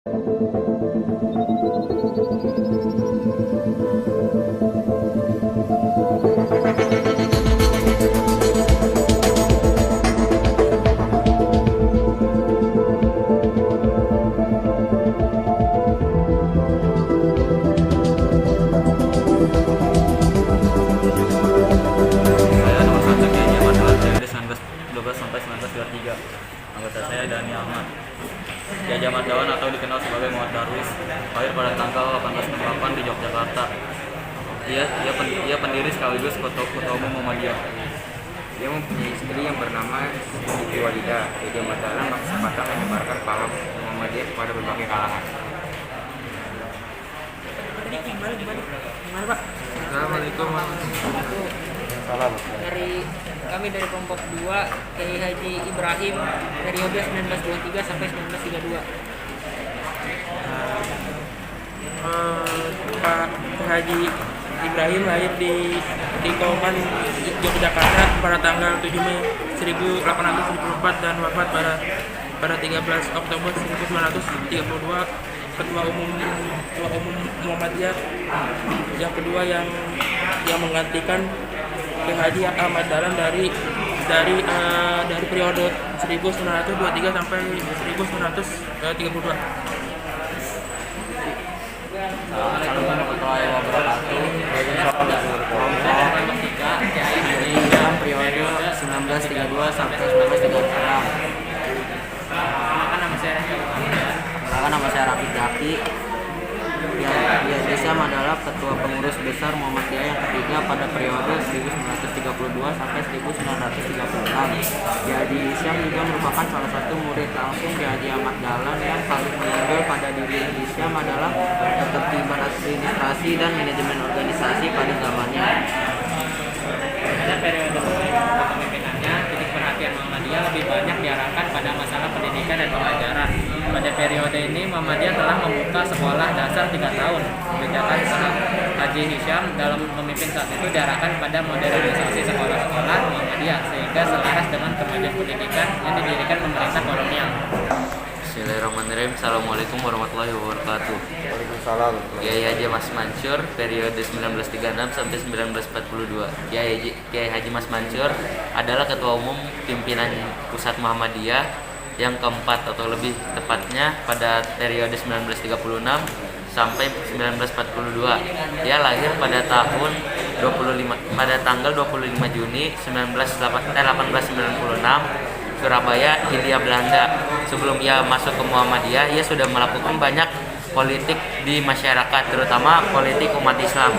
Anggota saya Dani Ahmad. Ki Ahmad Dahlan atau dikenal sebagai Muhammad Darwis, lahir pada tanggal 1868 di Yogyakarta. Ia pendiri sekaligus ketua umum Muhammadiyah. Dia mempunyai istri yang bernama Siti Walidah. Ki Ahmad Dahlan berkesempatan menyebarkan paham Muhammadiyah kepada berbagai kalangan. Gimana Pak? Assalamualaikum warahmatullahi wabarakatuh. Kami dari kelompok 2 Kiai Haji Ibrahim periode 1923 sampai 1932. Pak Haji Ibrahim lahir di Kauman Yogyakarta pada tanggal 7 Mei 1874 dan wafat pada 13 Oktober 1932. Ketua umum Muhammadiyah yang kedua yang menggantikan Ki Haji Ahmad Dahlan dari periode 1923 sampai 1932. Assalamualaikum warahmatullahi wabarakatuh. Kelompok 3 Kiai Haji Hisham periode 1932 sampai 1936. Nama saya Rafid Daki. Hisham adalah ketua pengurus besar Muhammadiyah yang ketiga pada periode 1932 sampai 1936. Ki Haji Hisham juga merupakan salah satu murid langsung Ki Haji Ahmad Dahlan. Yang paling menonjol pada diri Hisham adalah ketertiban administrasi dan manajemen organisasi pada zamannya. Pada periode kepemimpinannya, titik perhatian Muhammadiyah lebih banyak diarahkan pada masalah pendidikan dan pengajaran. Pada periode ini, Muhammadiyah telah membuka sekolah dasar 3 tahun. Kebijakan Haji Hisham dalam memimpin saat itu diarahkan pada modernisasi sekolah-sekolah Muhammadiyah sehingga selaras dengan kemajuan pendidikan yang didirikan pemerintah kolonial. Bismillahirrahmanirrahim. Assalamualaikum warahmatullahi wabarakatuh. Waalaikumsalam. Kiai Haji Mas Mansur periode 1936 sampai 1942. Kiai Haji Mas Mansur adalah ketua umum pimpinan pusat Muhammadiyah yang keempat atau lebih tepatnya pada periode 1936 sampai 1942. Dia lahir pada tanggal 25 Juni 1896 Surabaya, Hindia Belanda. Sebelum ia masuk ke Muhammadiyah, ia sudah melakukan banyak politik di masyarakat, terutama politik umat Islam.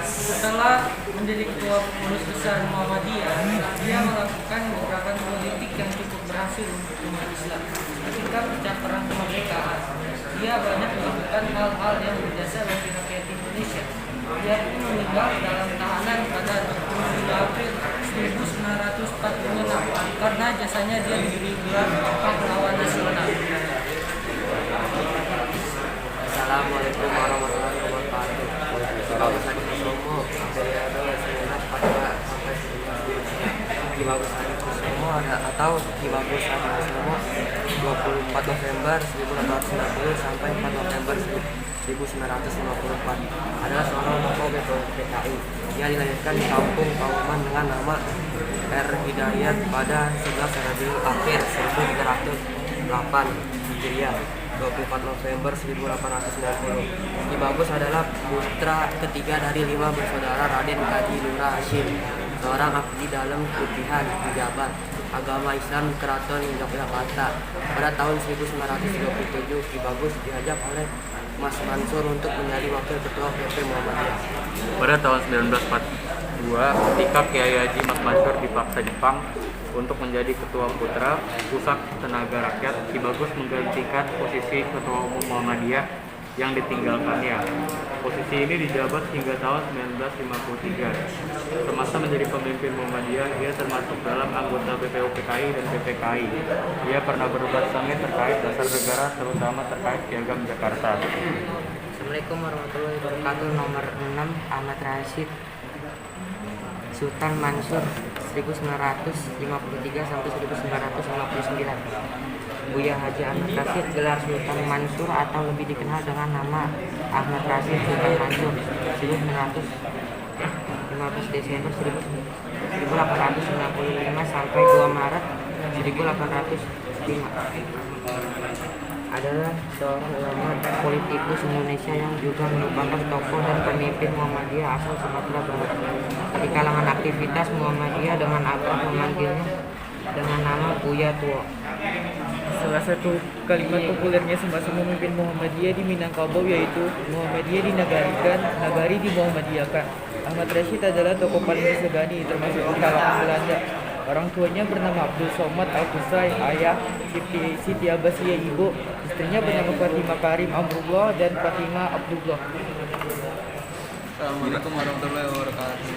Setelah menjadi ketua pengurus besar Muhammadiyah, dia melakukan beberapa politik yang cukup berhasil untuk umat Islam. Ketika pecah perang kemerdekaan, dia banyak melakukan hal-hal yang berjasa bagi rakyat Indonesia. Dia pun meninggal dalam tahanan pada 27 April 1946 karena jasanya dia diberi gelar pahlawan nasional. Assalamualaikum warahmatullahi wabarakatuh. Bagus Hadi Kusumo periode 1944 sampai 1999. Ki Bagus Hadi Kusumo atau Ki Bagus Hadi Kusumo 24 November 1890 sampai 4 November 1954 adalah seorang tokoh PKI. Dia dilahirkan di kampung Kauman dengan nama R. Hidayat pada 11 Rabiul Akhir 1308 Hijriah. 24 November 1890. Ki Bagus adalah putra ketiga dari 5 bersaudara Raden Kaji Lurah Hashim, seorang abdi dalam putihan pejabat agama Islam Keraton Yogyakarta. Pada tahun 1937, Ki Bagus diajak oleh Mas Mansur untuk menjadi wakil ketua PP Muhammadiyah. Pada tahun 1942, ketika Kiai Haji Mas Mansur dipaksa Jepang untuk menjadi ketua putra Pusat Tenaga Rakyat, Ki Bagus menggantikan posisi ketua umum Muhammadiyah yang ditinggalkannya. Posisi ini dijabat hingga tahun 1953. Semasa menjadi pemimpin Muhammadiyah, ia termasuk dalam anggota BPUPKI dan PPKI. Ia pernah berdebat sengit terkait dasar negara, terutama terkait Piagam Jakarta. Assalamualaikum warahmatullahi wabarakatuh. Nomor 6 Ahmad Rashid Sultan Mansur 1953 sampai 1959. Buya Haji Ahmad Rashid, gelar Sultan Mansur atau lebih dikenal dengan nama Ahmad Rashid Sultan Mansur, 15 Desember 1895 sampai 2 Maret 1805, adalah seorang ulama dan politikus Indonesia yang juga merupakan tokoh dan pemimpin Muhammadiyah asal Sumatera Barat. Di kalangan aktivitas Muhammadiyah dengan akrab memanggilnya dengan nama Buya Tua. Salah satu kalimat populernya semasa memimpin Muhammadiyah di Minangkabau yaitu Muhammadiyah dinegarikan, nagari dimuhammadiyahkan. Ahmad Rashid adalah tokoh paling disegani termasuk di kalangan Belanda. Orang tuanya bernama Abdul Somad Al-Qusay, ayah Siti Abbasiyah ibu, istrinya bernama Fatimah Karim Amrullah dan Fatimah Abdullah. Assalamualaikum warahmatullahi wabarakatuh.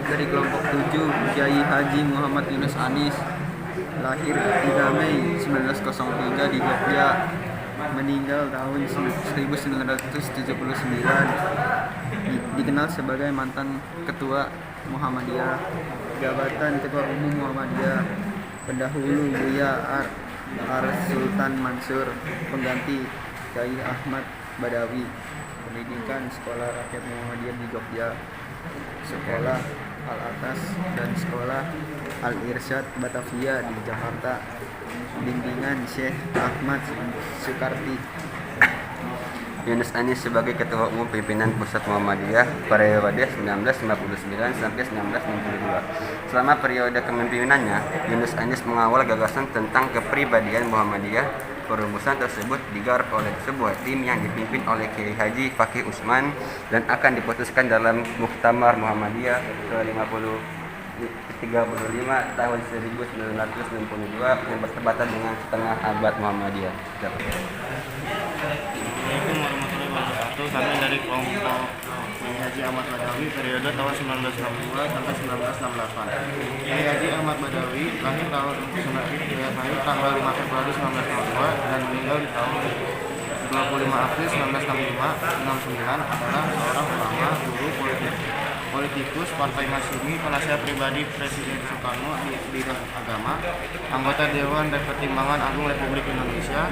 Dari kelompok 7, Kiai Haji Muhammad Yunus Anis, lahir 3 Mei 1903 di Jogja, meninggal tahun 1979. Dikenal sebagai mantan ketua Muhammadiyah, jabatan ketua umum Muhammadiyah, pendahulu Buya Sultan Mansur, pengganti Kiai Ahmad Badawi. Pendidikan Sekolah Rakyat Muhammadiyah di Jogja, Sekolah Al-Atas dan Sekolah Al-Irsyad Batavia di Jakarta. Bimbingan Syekh Ahmad Sukarti. Yunus Anis sebagai Ketua Umum Pimpinan Pusat Muhammadiyah periode 1959 sampai 1962. Selama periode kepemimpinannya, Yunus Anis mengawal gagasan tentang kepribadian Muhammadiyah. Perumusan tersebut digarap oleh sebuah tim yang dipimpin oleh Kiai Haji Fakih Usman dan akan diputuskan dalam Muktamar Muhammadiyah ke-35 tahun 1962 yang bertepatan dengan setengah abad Muhammadiyah. Assalamualaikum warahmatullahi wabarakatuh. Kami dari kelompok Kiai Haji Ahmad Badawi periode tahun 1962 sampai 1968. Kiai Haji Ahmad Badawi lahir tanggal 5 Februari 1962 dan meninggal di tahun 25 April 1969. Adalah seorang ulama, guru, politikus, partai Masyumi, penasihat pribadi Presiden Soekarno di bidang agama, anggota Dewan dan Pertimbangan Agung Republik Indonesia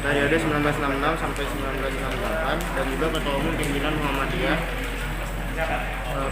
periode 1966 sampai 1998 dan juga Ketua Umum Pimpinan Muhammadiyah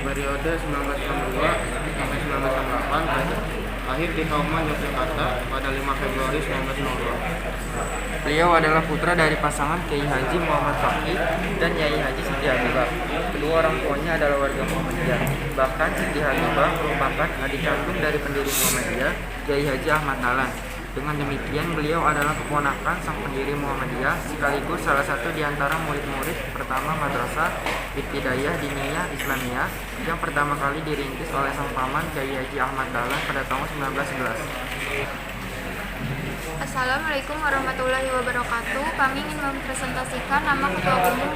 periode 1962 sampai 1968. Lahir di Kauman, Yogyakarta pada 5 Februari 1902. Beliau adalah putra dari pasangan Kiai Haji Muhammad Fakih dan Yai Haji Siti Habibah. Kedua orang tuanya adalah warga Muhammadiyah. Bahkan Siti Habibah merupakan adik kandung dari pendiri Muhammadiyah, Kiai Haji Ahmad Dahlan. Dengan demikian, beliau adalah keponakan sang pendiri Muhammadiyah sekaligus salah satu di antara murid-murid pertama Madrasah Ibtidaiyah Diniyah Islamiyah yang pertama kali dirintis oleh sang paman Kiai Haji Ahmad Dahlan pada tahun 1911. Assalamualaikum warahmatullahi wabarakatuh. Kami ingin mempresentasikan nama Ketua Umum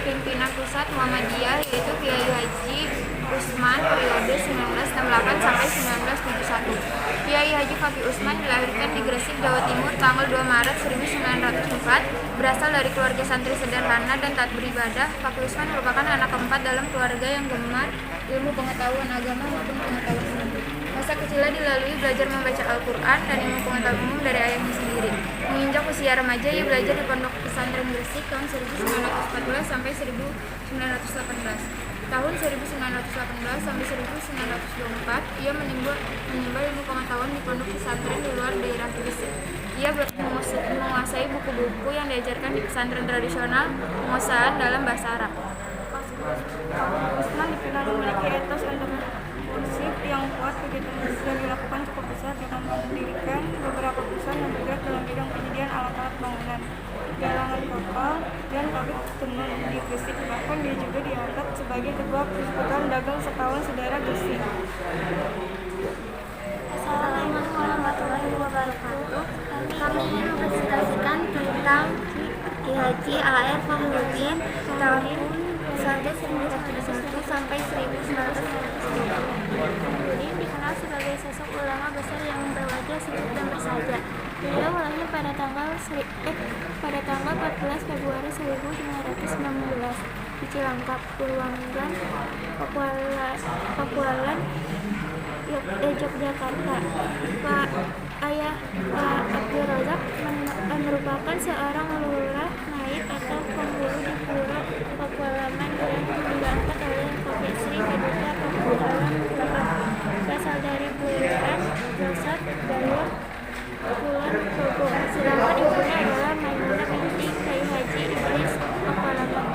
Pimpinan Pusat Muhammadiyah yaitu Kiai Haji Usman periode 1968 sampai 1971. Kiai Haji Fakih Usman dilahirkan di Gresik, Jawa Timur tanggal 2 Maret 1904. Berasal dari keluarga santri sederhana dan taat beribadah. Fakih Usman merupakan anak keempat dalam keluarga yang gemar ilmu pengetahuan agama maupun pengetahuan umum. Masa kecilnya dilalui belajar membaca Al-Quran dan ilmu pengetahuan umum dari ayahnya sendiri. Menginjak usia remaja, ia belajar di Pondok Pesantren Gresik tahun 1914 sampai 1918. Tahun 1918 sampai 1924, ia menimba ilmu pengetahuan di pondok pesantren di luar daerah Gresik. Ia menguasai buku-buku yang diajarkan di pesantren tradisional, penguasaan dalam bahasa Arab. Usman dikenal memiliki etos entrepreneurship yang kuat. Kegiatan yang dilakukan cukup besar dengan mendirikan beberapa perusahaan yang bergerak dalam bidang penyediaan alat-alat bangunan, galangan kapal, dan pabrik tenun di Gresik. Bahkan dia juga diangkat sebagai ketua Persekutuan Dagang Sekawan Saudara Gresik. Assalamualaikum warahmatullahi wabarakatuh. Kami ingin mempresentasikan tentang Kiai Haji A.R. Fahruddin tahun 1971 sampai 1992. Fahruddin dikenal sebagai sosok ulama besar yang berwajah sibuk dan bersahaja. Beliau lahir pada tanggal 14 Februari 1919 di Cilangkap, Purwanggan, Pakualan, Yogyakarta. Ayah Pak Abdul Razak merupakan seorang lurah naib atau penghulu di Pura Pakualaman yang diangkat oleh Kakek Sri ketika Pakualaman 8 berasal dari Bulungan, Josat, Galur, Kulon, Progo. Sedangkan ibunya adalah Maimunah binti Kyai Haji Idris Pakualaman.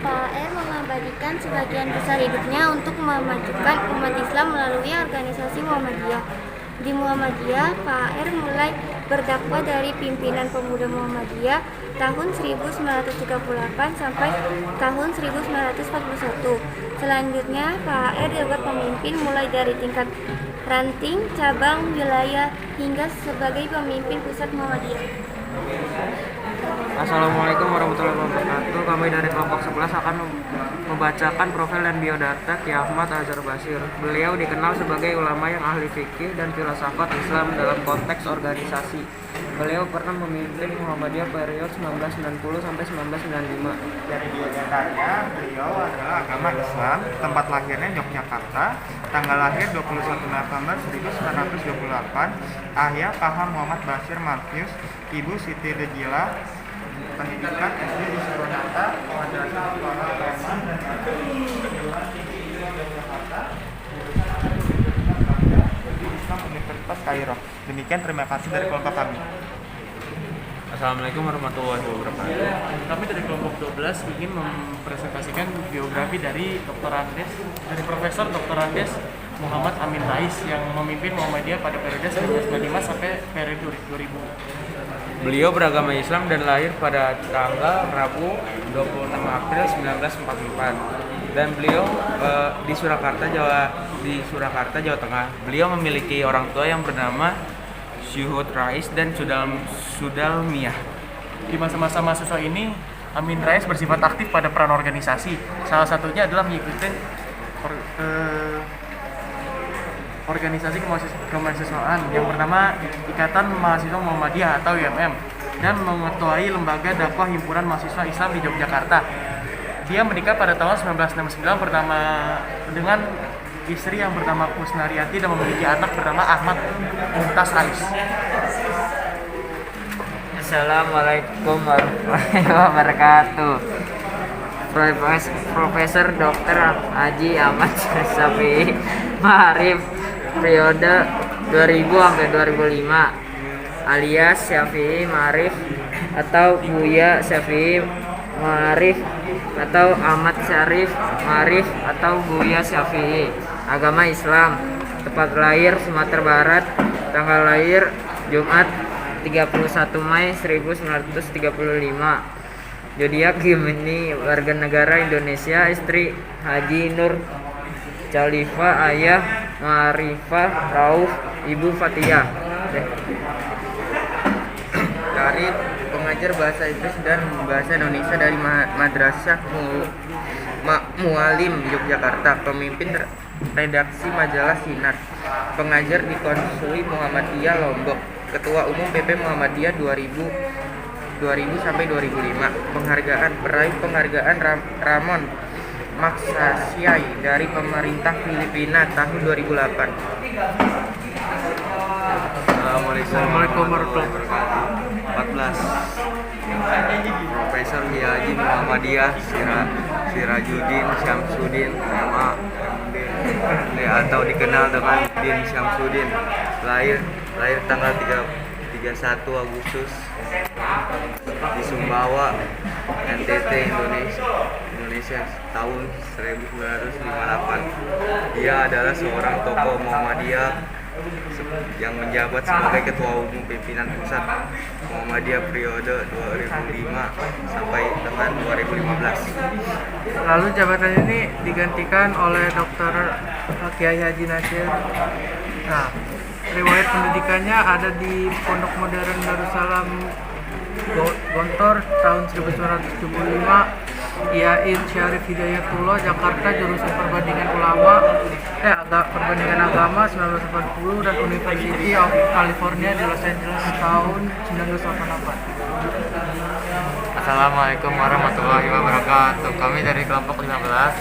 Pak R mengabadikan sebagian besar hidupnya untuk memajukan umat Islam melalui organisasi Muhammadiyah. Di Muhammadiyah, Pak R mulai berdakwah dari pimpinan pemuda Muhammadiyah tahun 1938 sampai tahun 1941. Selanjutnya, Pak R dapat memimpin mulai dari tingkat ranting, cabang, wilayah, hingga sebagai pemimpin pusat Muhammadiyah. Assalamualaikum warahmatullahi wabarakatuh. Kami dari kelompok 11 akan membacakan profil dan biodata Ki Ahmad Azhar Bashir. Beliau dikenal sebagai ulama yang ahli fikih dan filsafat Islam dalam konteks organisasi. Beliau pernah memimpin Muhammadiyah periode 1990 sampai 1995. Dari biodatanya, beliau adalah agama Islam, tempat lahirnya Yogyakarta, tanggal lahir 21 November 1928, ayah Pak Muhammad Bashir Marfius, ibu Siti Dejila, pendidikan SD di Suronata, Madrasah Al-Falah Rahman, dan Yogyakarta, Islam Universitas Kairo. Demikian, terima kasih dari kelompok kami. Assalamualaikum warahmatullahi wabarakatuh. Kami dari kelompok 12 ingin mempresentasikan biografi dari Profesor Dr. Andes Muhammad Amin Rais yang memimpin Muhammadiyah pada periode 1995 sampai periode 2000. Beliau beragama Islam dan lahir pada tanggal Rabu 26 April 1944 dan beliau di Surakarta, Jawa Tengah. Beliau memiliki orang tua yang bernama Syuhud Rais dan Sudalmiyah. Di masa-masa mahasiswa ini, Amin Rais bersifat aktif pada peran organisasi. Salah satunya adalah mengikuti organisasi kemahasiswaan yang bernama Ikatan Mahasiswa Muhammadiyah atau IMM dan mengetuai lembaga dakwah himpunan mahasiswa Islam di Yogyakarta. Dia menikah pada tahun 1969 dengan istri yang bernama Kusnariati dan memiliki anak bernama Ahmad Mumtaz Rais. Assalamualaikum warahmatullahi wabarakatuh. Profesor Dr. Haji Ahmad Syafi'i Ma'arif periode 2000 sampai 2005 alias Syafi'i Ma'arif atau Buya Syafi'i Ma'arif atau Ahmad Syarif Ma'arif atau Buya Syafi'i. Agama Islam. Tempat lahir Sumatera Barat. Tanggal lahir Jumat 31 Mei 1935. Zodiak Gemini. Warga negara Indonesia. Istri Haji Nur Khalifa. Ayah Ma'rifah Rauf. Ibu Fatiyah. Dari pengajar bahasa Inggris dan bahasa Indonesia dari Madrasah Mualim Yogyakarta, pemimpin redaksi majalah Sinar, pengajar di Konsui Muhammadiyah Lombok, ketua umum PP Muhammadiyah 2000 sampai 2005. Peraih penghargaan Ramon Magsaysay dari pemerintah Filipina tahun 2008. Assalamualaikum warahmatullahi wabarakatuh. 14 Profesor Haji Muhammadiyah Sirajuddin Syamsuddin MA MD atau dikenal dengan Din Syamsuddin, lahir tanggal 31 Agustus di Sumbawa, NTT, Indonesia tahun 1958. Dia adalah seorang tokoh Muhammadiyah yang menjabat sebagai Ketua Umum Pimpinan Pusat Muhammadiyah periode 2005 sampai dengan 2015. Lalu jabatan ini digantikan oleh Dr. Kiai Haji Nasir. Nah, riwayat pendidikannya ada di Pondok Modern Darussalam Gontor tahun 1975, Iain Syarif Hidayatullah Jakarta, jurusan perbandingan agama 1980, dan University of California di Los Angeles tahun 1988. Assalamualaikum warahmatullahi wabarakatuh. Kami dari kelompok 15,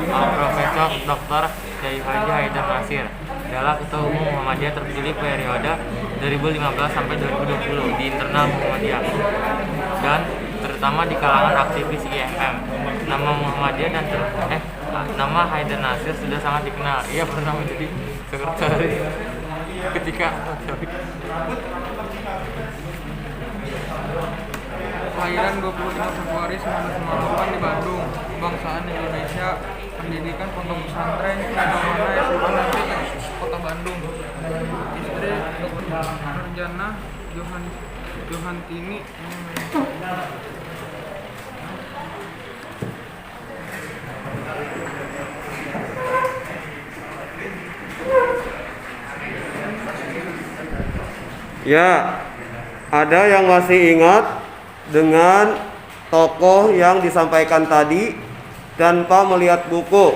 Profesor Dr. Kiai Haji Haidar Nasir. adalah Ketua Umum Muhammadiyah terpilih periode 2015 sampai 2020 di internal Muhammadiyah dan terutama di kalangan aktivis IMM. Nama Muhammadiyah dan nama Haidar Nasir sudah sangat dikenal. Ia pernah menjadi sekretaris ketika Kelahiran 25 Februari 1958 di Bandung. Kebangsaan Indonesia. Pendidikan pondok pesantren Pradamana SMA Negeri Kota Bandung. Istri Dr. Nurjana Johantini. Ya, ada yang masih ingat dengan tokoh yang disampaikan tadi tanpa melihat buku?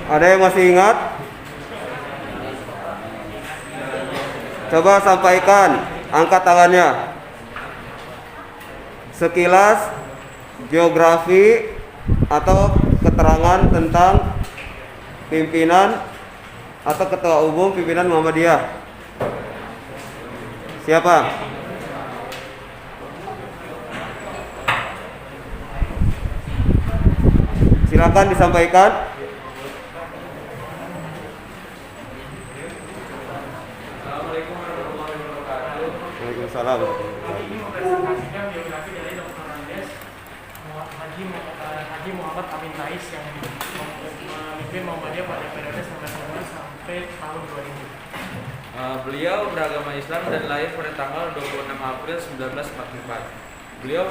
Ada yang masih ingat? Coba sampaikan, angkat tangannya. Sekilas geografi atau keterangan tentang pimpinan atau ketua umum pimpinan Muhammadiyah. Siapa? Silakan disampaikan. Assalamualaikum warahmatullahi wabarakatuh. Waalaikumsalam. Ini mempresentasikan biografi dari Dr. Andes Haji Muhammad Amin Rais yang memimpin Muhammadiyah pada periode 1919 sampai tahun 2000. Beliau beragama Islam dan lahir pada tanggal 26 April 1944. Beliau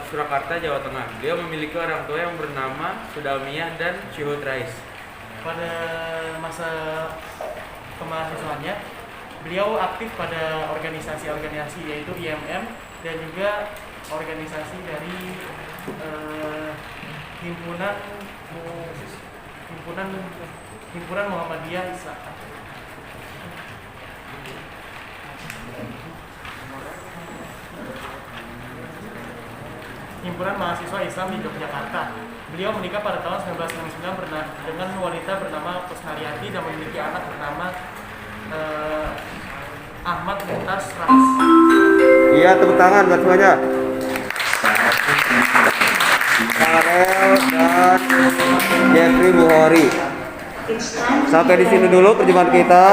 Surakarta, Jawa Tengah. Beliau memiliki orang tua yang bernama Sudamiyah dan Syuhud Rais. Pada masa kemahasiswaannya, beliau aktif pada organisasi-organisasi yaitu IMM dan juga organisasi dari himpunan Muhammadiyah Islam. Himpunan Mahasiswa Islam di Yogyakarta. Beliau menikah pada tahun 1969 dengan wanita bernama Kusnariati dan memiliki anak bernama Ahmad Mumtaz Rais. Iya, tepuk tangan buat semuanya. Farel dan Jeffrey Buhori. Sampai di sini dulu perjumpaan kita.